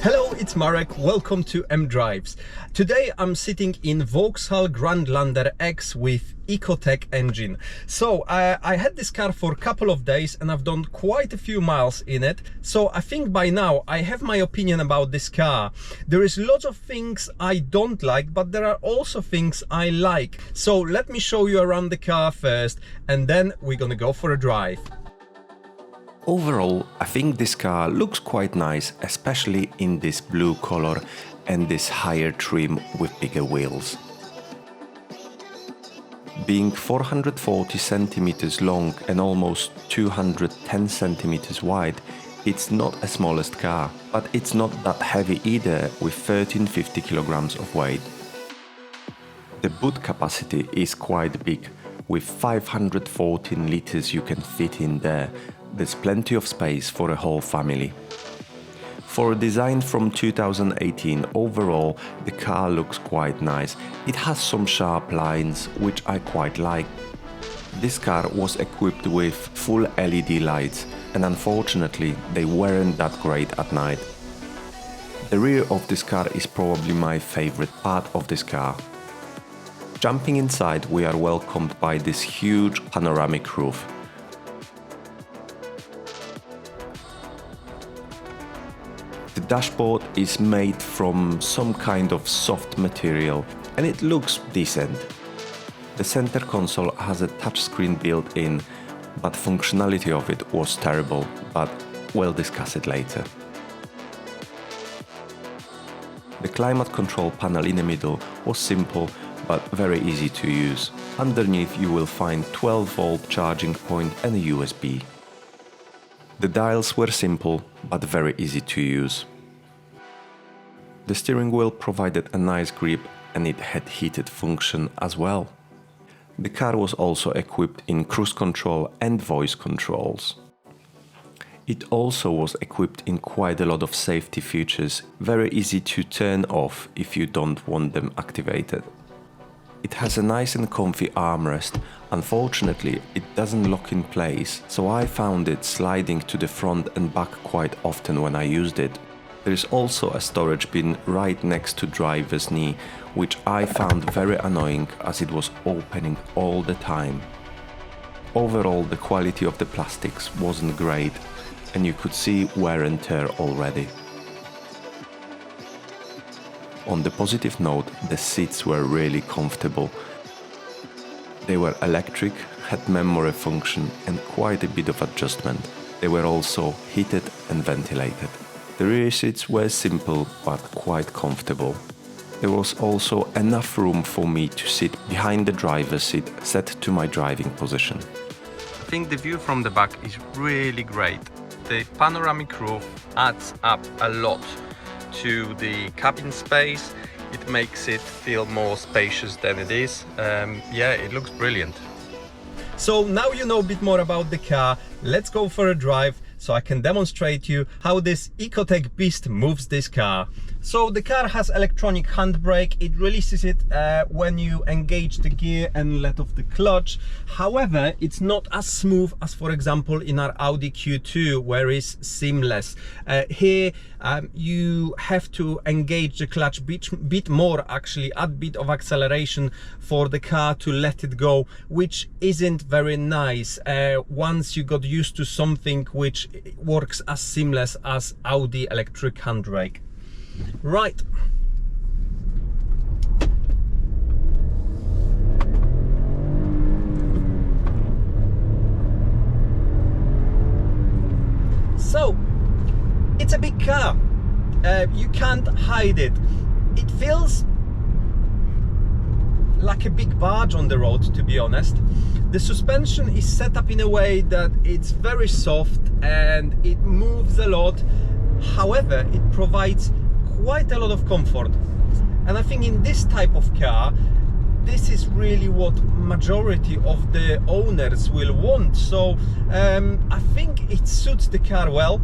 Hello, it's Marek. Welcome to MDrives. Today I'm sitting in Vauxhall Grandland X with Ecotec engine. So I had this car for a couple of days and I've done quite a few miles in it. So I think by now I have my opinion about this car. There is lots of things I don't like, but there are also things I like. So let me show you around the car first and then we're gonna go for a drive. Overall, I think this car looks quite nice, especially in this blue color and this higher trim with bigger wheels. Being 440 centimeters long and almost 210 centimeters wide, it's not a smallest car, but it's not that heavy either with 1350 kilograms of weight. The boot capacity is quite big, with 514 liters you can fit in there. There's plenty of space for a whole family. For a design from 2018, overall the car looks quite nice. It has some sharp lines which I quite like. This car was equipped with full LED lights and unfortunately they weren't that great at night. The rear of this car is probably my favorite part of this car. Jumping inside, we are welcomed by this huge panoramic roof. The dashboard is made from some kind of soft material and it looks decent. The center console has a touchscreen built in, but functionality of it was terrible, but we'll discuss it later. The climate control panel in the middle was simple but very easy to use. Underneath you will find 12-volt charging point and a USB. The dials were simple but very easy to use. The steering wheel provided a nice grip and it had heated function as well. The car was also equipped in cruise control and voice controls. It also was equipped in quite a lot of safety features, very easy to turn off if you don't want them activated. It has a nice and comfy armrest. Unfortunately, it doesn't lock in place, so I found it sliding to the front and back quite often when I used it. There is also a storage bin right next to driver's knee, which I found very annoying as it was opening all the time. Overall, the quality of the plastics wasn't great, and you could see wear and tear already. On the positive note, the seats were really comfortable. They were electric, had memory function and quite a bit of adjustment. They were also heated and ventilated. The rear seats were simple but quite comfortable. There was also enough room for me to sit behind the driver's seat set to my driving position. I think the view from the back is really great. The panoramic roof adds up a lot to the cabin space. It makes it feel more spacious than it is. Yeah, it looks brilliant. So now you know a bit more about the car. Let's go for a drive so I can demonstrate you how this Ecotec beast moves this car. So the car has electronic handbrake. It releases it when you engage the gear and let off the clutch. However, it's not as smooth as, for example, in our Audi Q2, where it's seamless. Here you have to engage the clutch bit more, actually, add a bit of acceleration for the car to let it go, which isn't very nice once you got used to something which works as seamless as Audi electric handbrake. Right. So, it's a big car. You can't hide it. It feels like a big barge on the road, to be honest. The suspension is set up in a way that it's very soft and it moves a lot. However, it provides quite a lot of comfort, and I think in this type of car this is really what majority of the owners will want. So I think it suits the car well.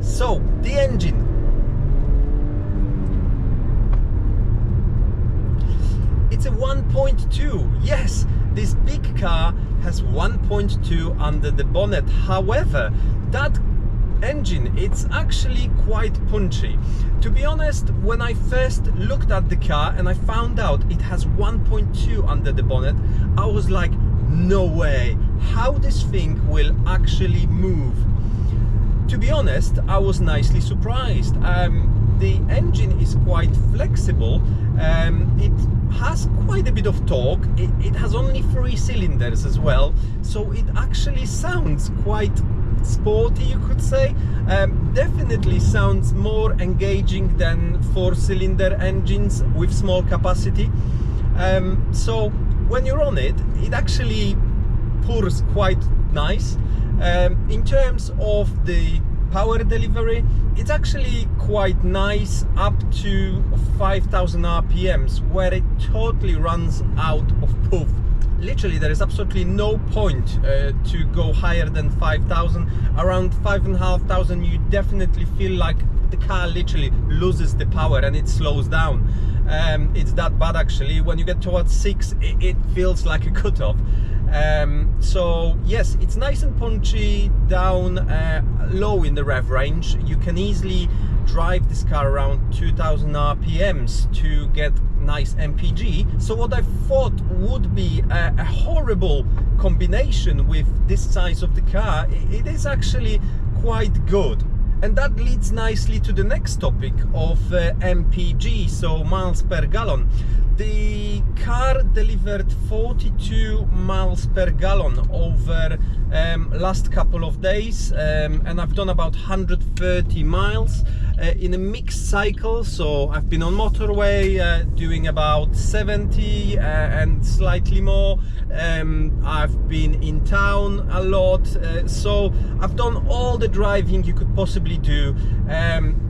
So the engine, it's a 1.2. Yes, this big car has 1.2 under the bonnet. However, that engine, it's actually quite punchy. To be honest, when I first looked at the car and I found out it has 1.2 under the bonnet, I was like, no way, how this thing will actually move. To be honest, I was nicely surprised. The engine is quite flexible. It has quite a bit of torque. It has only 3 cylinders as well, so it actually sounds quite sporty, you could say. Definitely sounds more engaging than 4-cylinder engines with small capacity. So when you're on it, it actually purrs quite nice. In terms of the power delivery, it's actually quite nice up to 5,000 RPMs, where it totally runs out of puff. Literally, there is absolutely no point to go higher than 5,000. Around 5,500, you definitely feel like the car literally loses the power and it slows down. It's that bad actually. When you get towards 6, it feels like a cutoff. So yes, it's nice and punchy down low in the rev range. You can easily drive this car around 2,000 RPMs to get nice MPG. So what I thought would be a horrible combination with this size of the car, it is actually quite good. And that leads nicely to the next topic of MPG, so miles per gallon. The car delivered 42 miles per gallon over last couple of days, and I've done about 130 miles in a mixed cycle. So I've been on motorway doing about 70 and slightly more. I've been in town a lot, so I've done all the driving you could possibly do.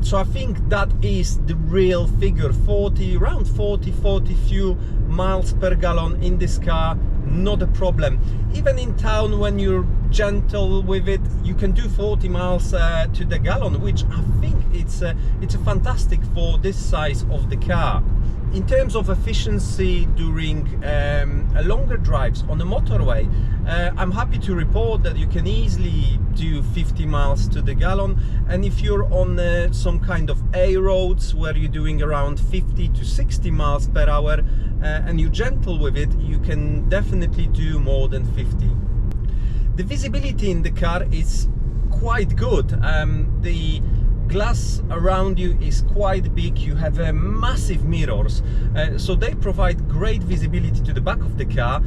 So I think that is the real figure, around 40 few miles per gallon in this car, not a problem. Even in town, when you're gentle with it, you can do 40 miles to the gallon, which I think it's a fantastic for this size of the car. In terms of efficiency during longer drives on the motorway, I'm happy to report that you can easily do 50 miles to the gallon, and if you're on some kind of A roads where you're doing around 50 to 60 miles per hour and you're gentle with it, you can definitely do more than 50. The visibility in the car is quite good. The glass around you is quite big. You have massive mirrors, so they provide great visibility to the back of the car.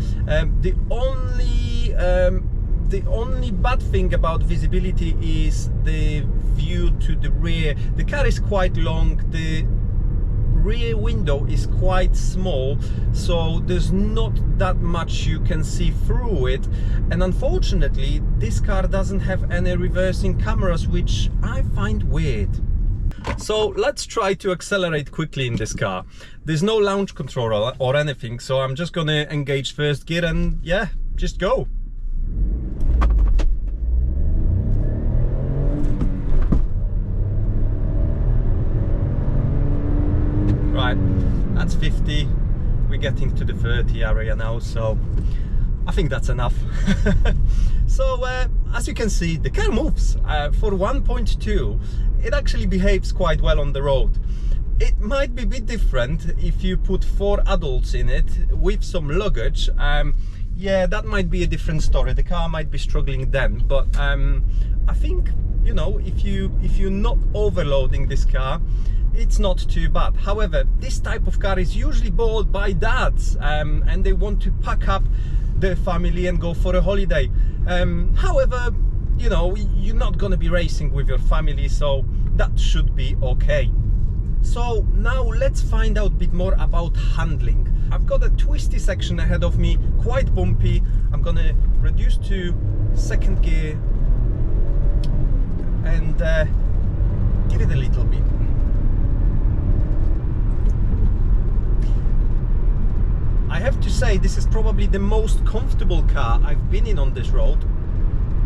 The only bad thing about visibility is the view to the rear. The car is quite long, the rear window is quite small, so there's not that much you can see through it, and unfortunately this car doesn't have any reversing cameras, which I find weird. So let's try to accelerate quickly in this car. There's no launch control or anything, so I'm just gonna engage first gear and yeah, just go. Right, that's 50. We're getting to the 30 area now, so I think that's enough. So as you can see, the car moves. For 1.2, it actually behaves quite well on the road. It might be a bit different if you put 4 adults in it with some luggage. Yeah, that might be a different story. The car might be struggling then, but I think, you know, if you're not overloading this car, it's not too bad. However, this type of car is usually bought by dads and they want to pack up their family and go for a holiday. However, you know, you're not going to be racing with your family, so that should be okay. So now let's find out a bit more about handling. I've got a twisty section ahead of me, quite bumpy. I'm going to reduce to second gear and give it a little bit. I have to say, this is probably the most comfortable car I've been in on this road.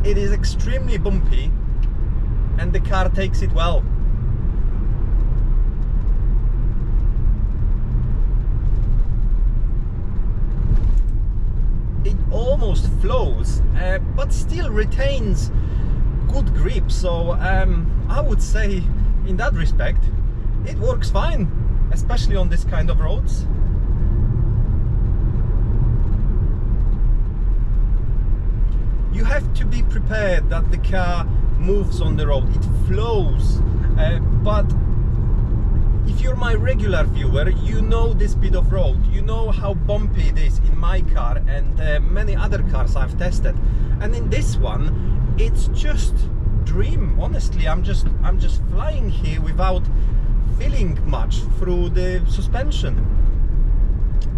It is extremely bumpy and the car takes it well. flows, but still retains good grip. So I would say in that respect it works fine, especially on this kind of roads. You have to be prepared that the car moves on the road, it flows, but if you're my regular viewer, you know this bit of road, you know how bumpy it is in my car and many other cars I've tested, and in this one it's just dream. Honestly, I'm just flying here without feeling much through the suspension,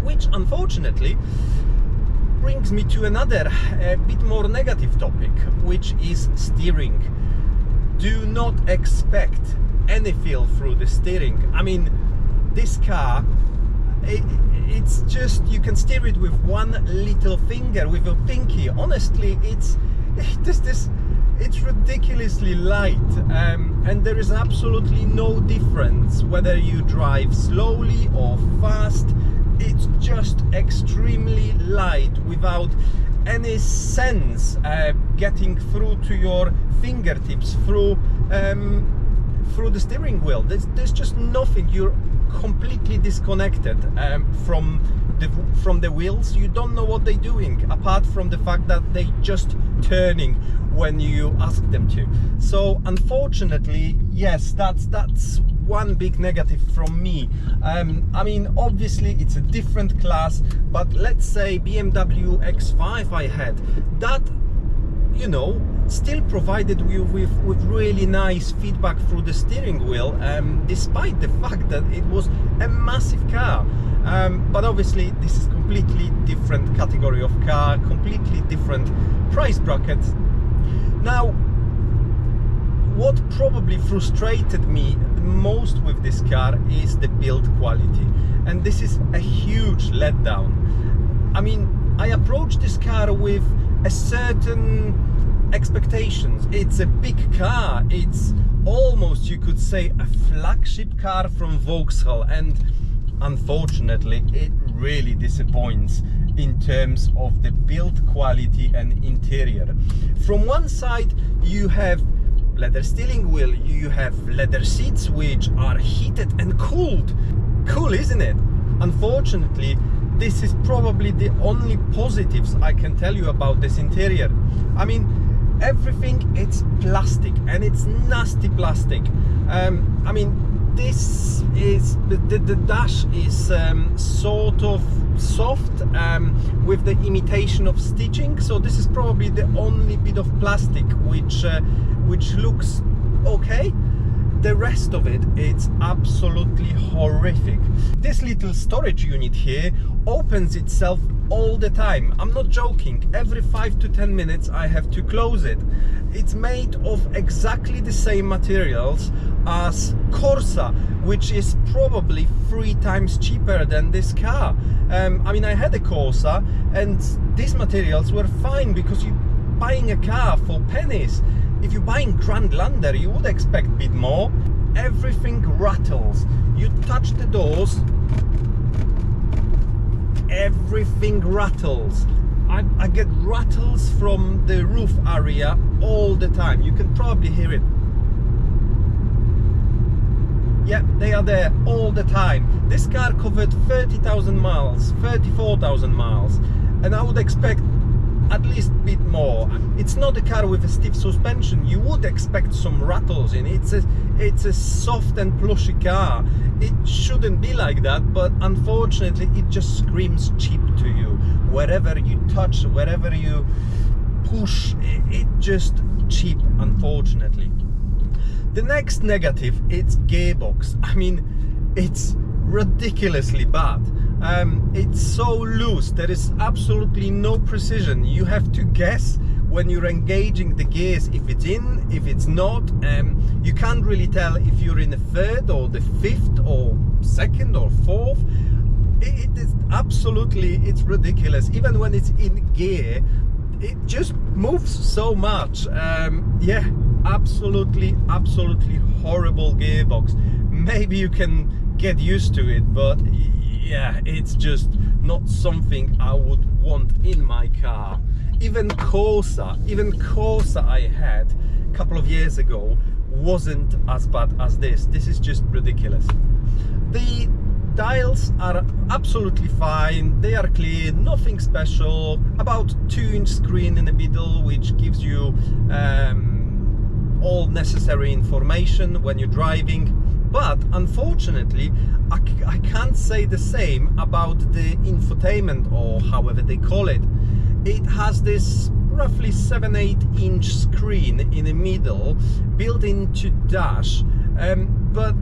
which unfortunately brings me to another bit more negative topic, which is steering. Do not expect any feel through the steering. I mean, this car, it's just, you can steer it with one little finger, with your pinky. Honestly, it's ridiculously light, and there is absolutely no difference whether you drive slowly or fast. It's just extremely light without any sense getting through to your fingertips, through the steering wheel. There's just nothing. You're completely disconnected from the wheels. You don't know what they're doing, apart from the fact that they're just turning when you ask them to. So unfortunately, yes, that's one big negative from me. I mean, obviously it's a different class, but let's say BMW X5 I had, that, you know, still provided you with really nice feedback through the steering wheel, despite the fact that it was a massive car. But obviously this is completely different category of car, completely different price bracket. Now, what probably frustrated me the most with this car is the build quality, and this is a huge letdown. I mean, I approached this car with a certain expectations. It's a big car, it's almost, you could say, a flagship car from Vauxhall, and unfortunately it really disappoints in terms of the build quality and interior. From one side you have leather steering wheel, you have leather seats which are heated and cooled. Cool, isn't it? Unfortunately, this is probably the only positives I can tell you about this interior. I mean, everything, it's plastic, and it's nasty plastic. I mean, this is the dash is sort of soft, with the imitation of stitching, so this is probably the only bit of plastic which looks okay. The rest of it, it's absolutely horrific. This little storage unit here opens itself all the time. I'm not joking. Every 5 to 10 minutes I have to close it. It's made of exactly the same materials as Corsa, which is probably 3 times cheaper than this car. I mean, I had a Corsa and these materials were fine because you're buying a car for pennies. If you're buying Grandlander, you would expect a bit more. Everything rattles. You touch the doors, everything rattles. I get rattles from the roof area all the time. You can probably hear it. Yeah, they are there all the time. This car covered 30,000 miles, 34,000 miles, and I would expect at least a bit more. It's not a car with a stiff suspension. You would expect some rattles in it. It's a soft and plushy car. It shouldn't be like that, but unfortunately it just screams cheap to you. Wherever you touch, wherever you push, it just cheap, unfortunately. The next negative, it's gearbox. I mean, it's ridiculously bad. It's so loose, there is absolutely no precision. You have to guess when you're engaging the gears if it's in, if it's not. You can't really tell if you're in the third or the fifth or second or fourth. It is absolutely, it's ridiculous. Even when it's in gear, it just moves so much. Yeah, absolutely horrible gearbox. Maybe you can get used to it, but yeah, it's just not something I would want in my car. even Corsa I had a couple of years ago wasn't as bad as this. This is just ridiculous. The dials are absolutely fine, they are clear, nothing special. About 2-inch screen in the middle, which gives you all necessary information when you're driving. But unfortunately, I can't say the same about the infotainment, or however they call it. It has this roughly 7-8 inch screen in the middle built into dash, but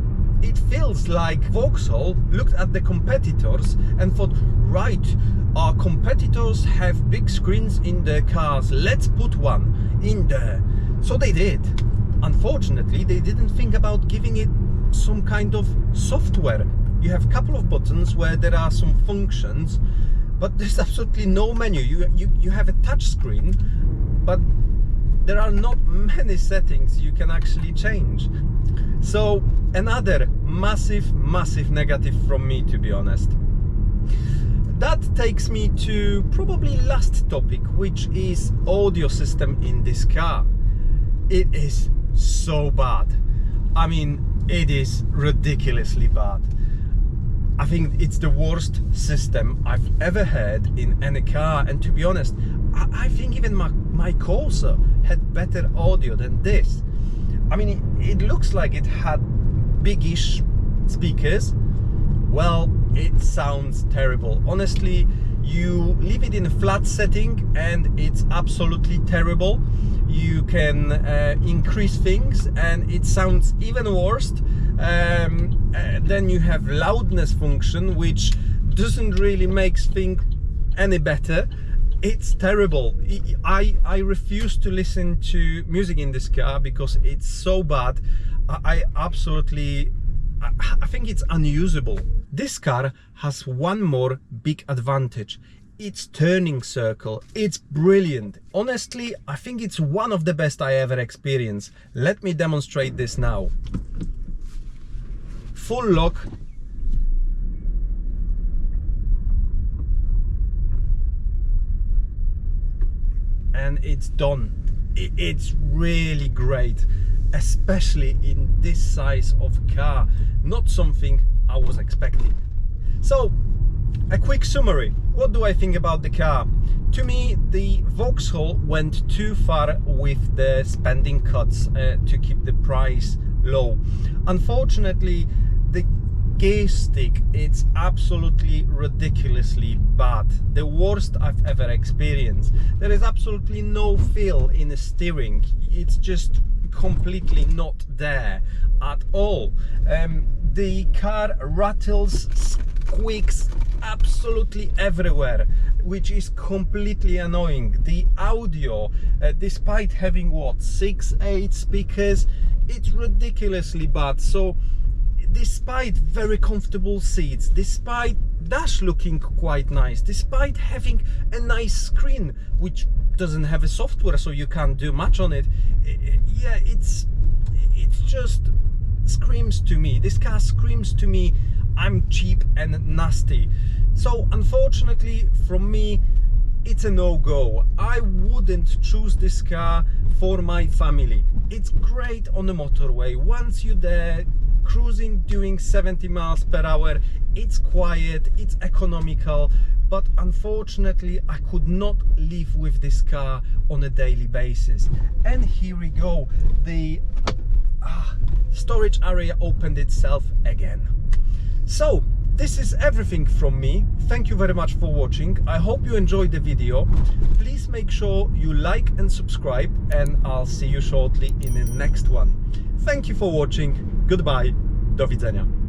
it feels like Vauxhall looked at the competitors and thought, right, our competitors have big screens in their cars, let's put one in there. So they did. Unfortunately, they didn't think about giving it some kind of software. You have a couple of buttons where there are some functions, but there's absolutely no menu. You have a touch screen, but there are not many settings you can actually change. So another massive negative from me, to be honest. That takes me to probably last topic, which is audio system in this car. It is so bad. I mean, it is ridiculously bad. I think it's the worst system I've ever heard in any car, and to be honest, I think even my Corsa had better audio than this. I mean, it looks like it had biggish speakers. Well, it sounds terrible. Honestly, you leave it in a flat setting and it's absolutely terrible. You can increase things and it sounds even worse. Then you have loudness function, which doesn't really make things any better. It's terrible. I refuse to listen to music in this car because it's so bad. I think it's unusable. This car has one more big advantage. Its turning circle. It's brilliant. Honestly, I think it's one of the best I ever experienced. Let me demonstrate this now. Full lock. And it's done. It's really great, especially in this size of car. Not something I was expecting. So, a quick summary. What do I think about the car? To me, the Vauxhall went too far with the spending cuts to keep the price low. Unfortunately, the gear stick, it's absolutely ridiculously bad. The worst I've ever experienced. There is absolutely no feel in the steering. It's just completely not there at all. The car rattles, squeaks absolutely everywhere, which is completely annoying. The audio, despite having what, 6-8 speakers, it's ridiculously bad. So despite very comfortable seats, despite dash looking quite nice, despite having a nice screen which doesn't have a software, so you can't do much on it, yeah, it's just screams to me. This car screams to me, I'm cheap and nasty. So unfortunately, from me, it's a no-go. I wouldn't choose this car for my family. It's great on the motorway. Once you're there, cruising, doing 70 miles per hour, it's quiet, it's economical, but unfortunately I could not live with this car on a daily basis. And here we go, the storage area opened itself again. So this is everything from me. Thank you very much for watching. I hope you enjoyed the video. Please make sure you like and subscribe, and I'll see you shortly in the next one. Thank you for watching. Goodbye. Do widzenia.